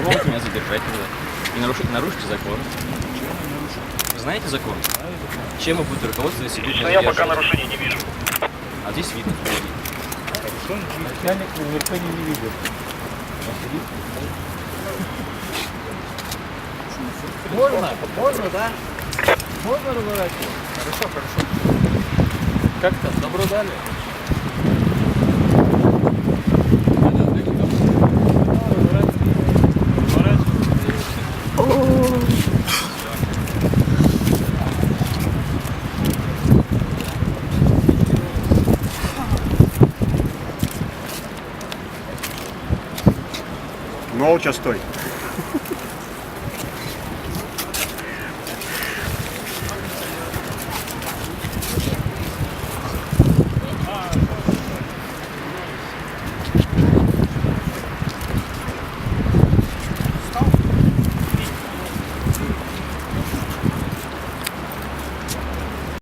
попробуйте меня задержать и нарушите закон. Вы знаете закон? Чем вы будете руководствоваться, если Лично я пока нарушений не вижу. А здесь видно. Начальник нарушений не видит. Можно? Можно, да? Можно разворачивать? Хорошо, хорошо. Как там? Добро дали? Молча стой.